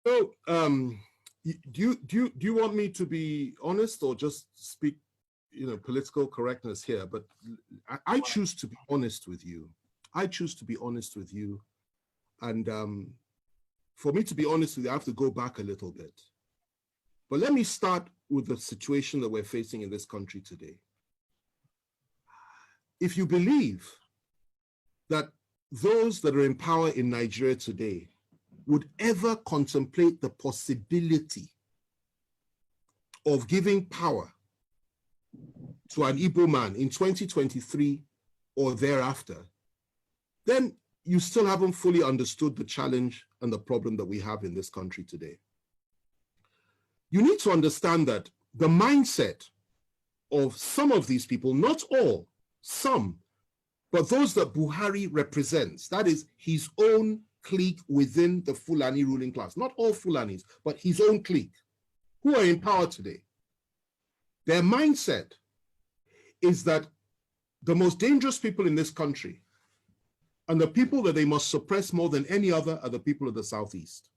So, do you want me to be honest or just speak, political correctness here? But I choose to be honest with you. I choose to be honest with you, and for me to be honest with you, I have to go back a little bit. But let me start with the situation that we're facing in this country today. If you believe that those that are in power in Nigeria today would ever contemplate the possibility of giving power to an Igbo man in 2023 or thereafter, then you still haven't fully understood the challenge and the problem that we have in this country today. You need to understand that the mindset of some of these people, not all, some, but those that Buhari represents, that is his own clique within the Fulani ruling class, not all Fulanis, but his own clique, who are in power today. Their mindset is that the most dangerous people in this country and the people that they must suppress more than any other are the people of the Southeast.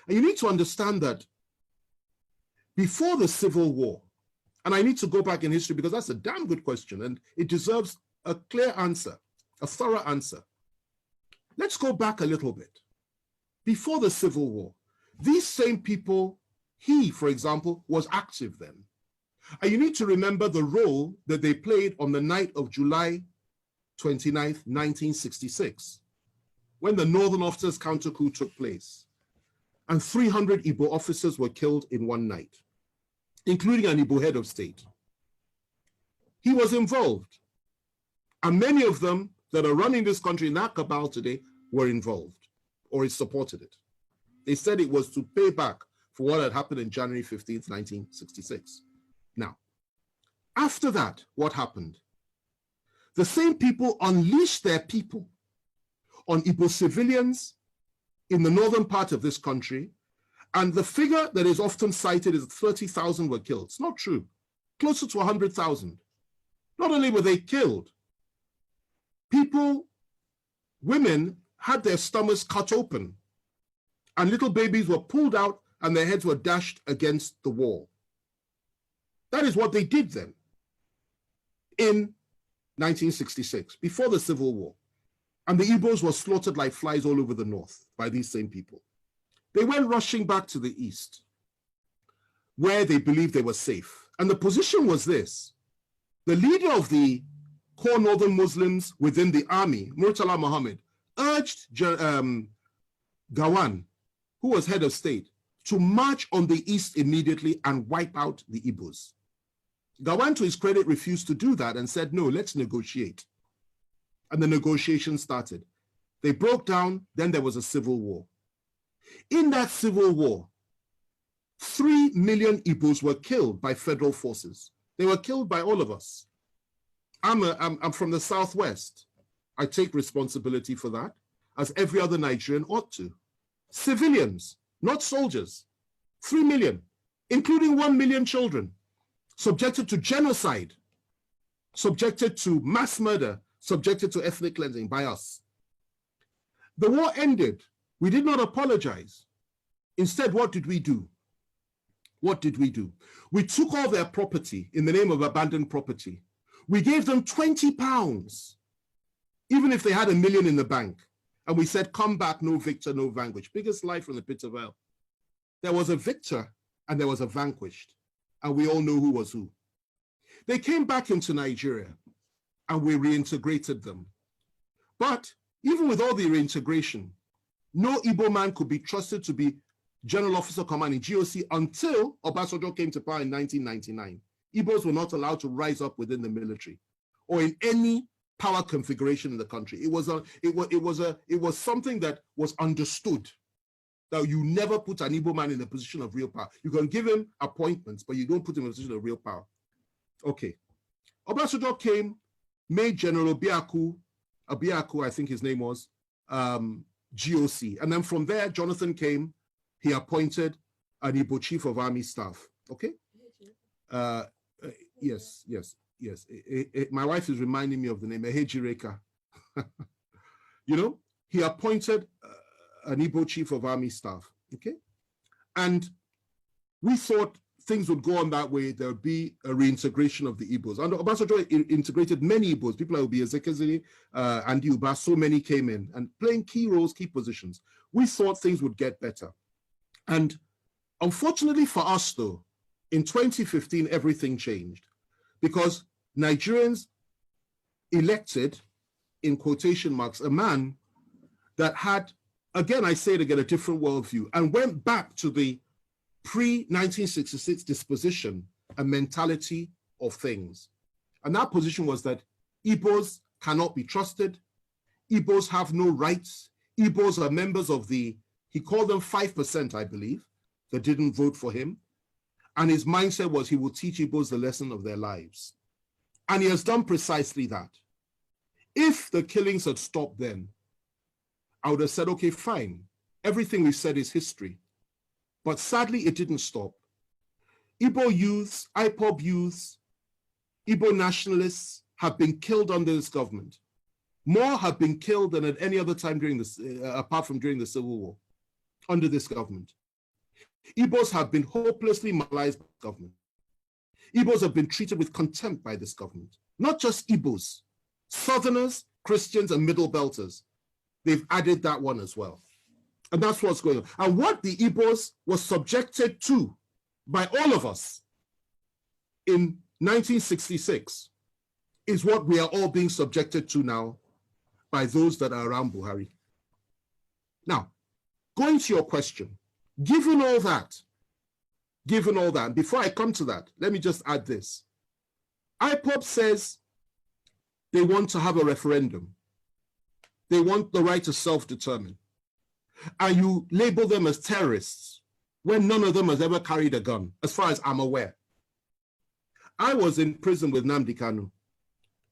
And you need to understand that before the Civil War, and I need to go back in history because that's a damn good question and it deserves a clear answer, a thorough answer. Let's go back a little bit. Before the Civil War, these same people, he, for example, was active then. And you need to remember the role that they played on the night of July 29th, 1966, when the Northern Officers Counter Coup took place. And 300 Igbo officers were killed in one night, including an Igbo head of state. He was involved. And many of them that are running this country in that cabal today were involved or supported it. They said it was to pay back for what had happened in January 15th, 1966. Now, after that, what happened? The same people unleashed their people on Igbo civilians in the northern part of this country, and the figure that is often cited is 30,000 were killed. It's not true. Closer to 100,000. Not only were they killed, people, women had their stomachs cut open and little babies were pulled out and their heads were dashed against the wall. That is what they did then in 1966, before the Civil War. And the Igbos were slaughtered like flies all over the north by these same people. They went rushing back to the east, where they believed they were safe. And the position was this: the leader of the core northern Muslims within the army, Murtala Muhammad, urged Gawan, who was head of state, to march on the east immediately and wipe out the Igbos. Gawan, to his credit, refused to do that and said, no, let's negotiate. And the negotiations started. They broke down, then there was a civil war. In that civil war, 3 million Igbos were killed by federal forces. They were killed by all of us. I'm from the Southwest. I take responsibility for that, as every other Nigerian ought to. Civilians, not soldiers, 3 million, including 1 million children, subjected to genocide, subjected to mass murder, subjected to ethnic cleansing by us. The war ended. We did not apologize. Instead, what did we do? What did we do? We took all their property in the name of abandoned property. We gave them £20, even if they had $1 million in the bank. And we said, come back, no victor, no vanquished. Biggest lie from the pit of hell. There was a victor and there was a vanquished. And we all know who was who. They came back into Nigeria and we reintegrated them. But even with all the reintegration, no Igbo man could be trusted to be General Officer Commanding GOC until Obasanjo came to power in 1999. Igbos were not allowed to rise up within the military or in any power configuration in the country. It was something that was understood, that you never put an Igbo man in a position of real power. You can give him appointments, but you don't put him in a position of real power. Okay. Obasanjo came, made General Abiaku, I think his name was, GOC. And then from there, Jonathan came, he appointed an Igbo Chief of Army Staff. Okay? Yes. My wife is reminding me of the name, Ehejireka. You know, he appointed an Igbo Chief of Army Staff. Okay? And we thought things would go on that way. There would be a reintegration of the Igbos. And Obasanjo integrated many Igbos. People like Obi Ezekwesili, Andy Uba, so many came in and playing key roles, key positions. We thought things would get better. And unfortunately for us, though, in 2015, everything changed because Nigerians elected, in quotation marks, a man that had, again, I say it again, a different worldview and went back to the pre-1966 disposition and mentality of things. And that position was that Igbos cannot be trusted. Igbos have no rights. Igbos are members of the, he called them 5%, I believe, that didn't vote for him. And his mindset was he will teach Igbos the lesson of their lives. And he has done precisely that. If the killings had stopped then, I would have said, okay, fine. Everything we've said is history. But sadly, it didn't stop. Igbo youths, IPOB youths, Igbo nationalists have been killed under this government. More have been killed than at any other time during this, apart from during the Civil War, under this government. Igbos have been hopelessly marginalized by the government. Igbos have been treated with contempt by this government. Not just Igbos, Southerners, Christians, and Middle Belters. They've added that one as well. And that's what's going on. And what the Igbos were subjected to by all of us in 1966 is what we are all being subjected to now by those that are around Buhari. Now, going to your question, given all that, before I come to that, let me just add this. IPOB says they want to have a referendum. They want the right to self-determine. And you label them as terrorists when none of them has ever carried a gun, as far as I'm aware. I was in prison with Nnamdi Kanu.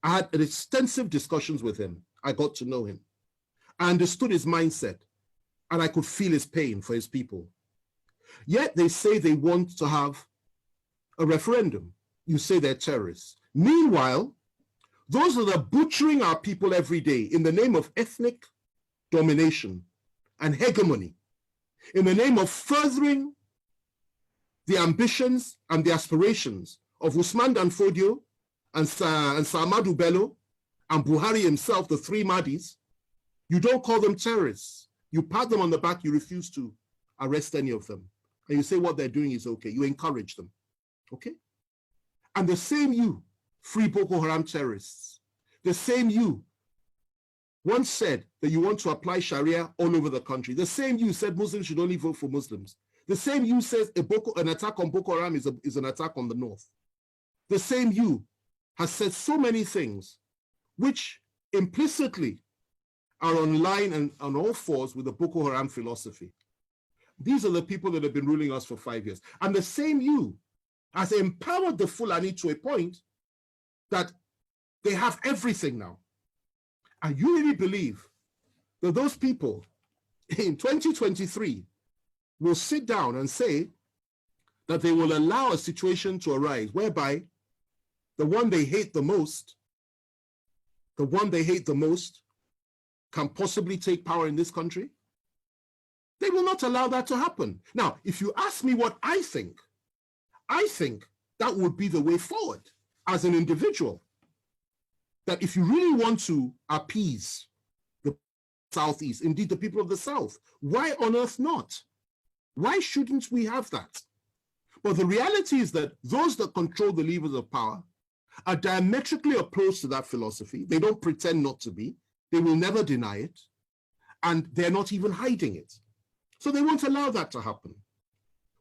I had extensive discussions with him. I got to know him. I understood his mindset, and I could feel his pain for his people. Yet they say they want to have a referendum. You say they're terrorists. Meanwhile, those that are butchering our people every day in the name of ethnic domination and hegemony, in the name of furthering the ambitions and the aspirations of Usman Dan Fodio and Sa'amadu Bello and Buhari himself, the three Mahdis, you don't call them terrorists. You pat them on the back, you refuse to arrest any of them. And you say what they're doing is okay. You encourage them, okay? And the same you, free Boko Haram terrorists, the same you once said that you want to apply Sharia all over the country. The same you said Muslims should only vote for Muslims. The same you says an attack on Boko Haram is an attack on the North. The same you has said so many things which implicitly are on line and on all fours with the Boko Haram philosophy. These are the people that have been ruling us for 5 years. And the same you has empowered the Fulani to a point that they have everything now. And you really believe that those people in 2023 will sit down and say that they will allow a situation to arise whereby the one they hate the most can possibly take power in this country? They will not allow that to happen. Now, if you ask me what I think that would be the way forward as an individual. That if you really want to appease the Southeast, indeed the people of the South, why on earth not? Why shouldn't we have that? But the reality is that those that control the levers of power are diametrically opposed to that philosophy. They don't pretend not to be. They will never deny it. And they're not even hiding it. So they won't allow that to happen.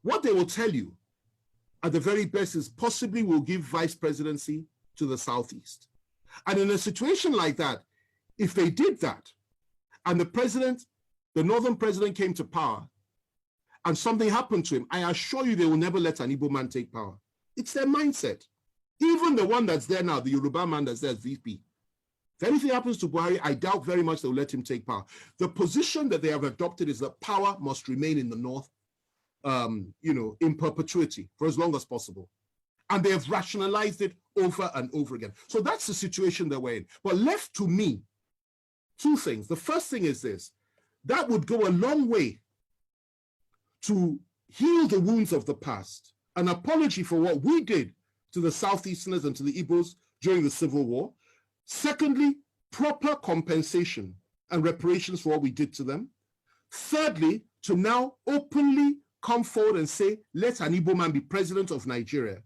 What they will tell you at the very best is possibly we'll give vice presidency to the Southeast. And in a situation like that, if they did that, and the northern president came to power, and something happened to him, I assure you they will never let an Igbo man take power. It's their mindset. Even the one that's there now, the Yoruba man that's there as VP. If anything happens to Buhari, I doubt very much they'll let him take power. The position that they have adopted is that power must remain in the north, in perpetuity for as long as possible. And they have rationalized it over and over again. So that's the situation that we're in. But left to me, two things. The first thing is this: that would go a long way to heal the wounds of the past, an apology for what we did to the Southeasterners and to the Igbos during the Civil War. Secondly, proper compensation and reparations for what we did to them. Thirdly, to now openly come forward and say, let an Igbo man be president of Nigeria,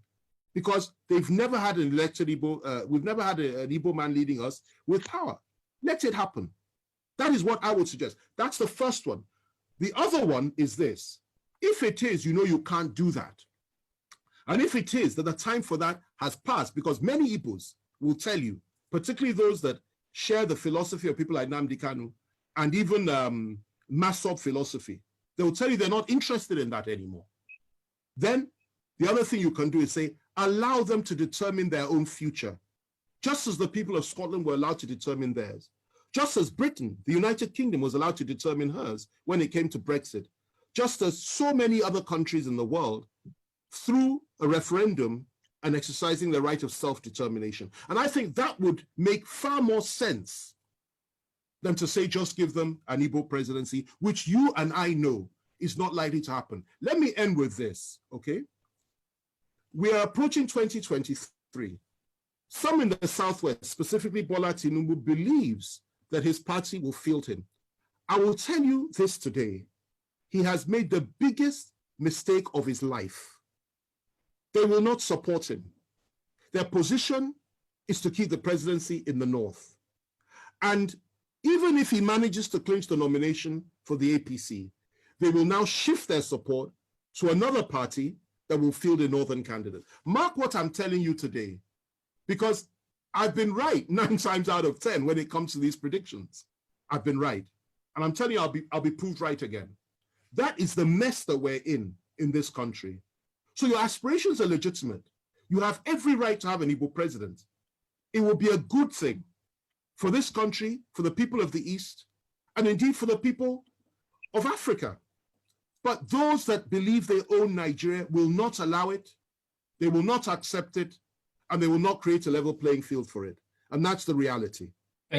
because they've never had an elected Igbo, we've never had an Igbo man leading us with power. Let it happen. That is what I would suggest. That's the first one. The other one is this. If it is, you know, you can't do that. And if it is that the time for that has passed, because many Igbos will tell you, particularly those that share the philosophy of people like Nnamdi Kanu and even Masob philosophy, they will tell you they're not interested in that anymore. Then the other thing you can do is say, allow them to determine their own future, just as the people of Scotland were allowed to determine theirs, just as Britain, the United Kingdom, was allowed to determine hers when it came to Brexit, just as so many other countries in the world, through a referendum and exercising the right of self-determination. And I think that would make far more sense than to say just give them an Igbo presidency, which you and I know is not likely to happen. Let me end with this, okay? We are approaching 2023. Some in the Southwest, specifically Bola Tinubu, believes that his party will field him. I will tell you this today. He has made the biggest mistake of his life. They will not support him. Their position is to keep the presidency in the North. And even if he manages to clinch the nomination for the APC, they will now shift their support to another party that will field a Northern candidate. Mark what I'm telling you today, because I've been right 9 times out of 10 when it comes to these predictions. I've been right. And I'm telling you, I'll be proved right again. That is the mess that we're in this country. So your aspirations are legitimate. You have every right to have an Igbo president. It will be a good thing for this country, for the people of the East, and indeed for the people of Africa. But those that believe they own Nigeria will not allow it, they will not accept it, and they will not create a level playing field for it. And that's the reality.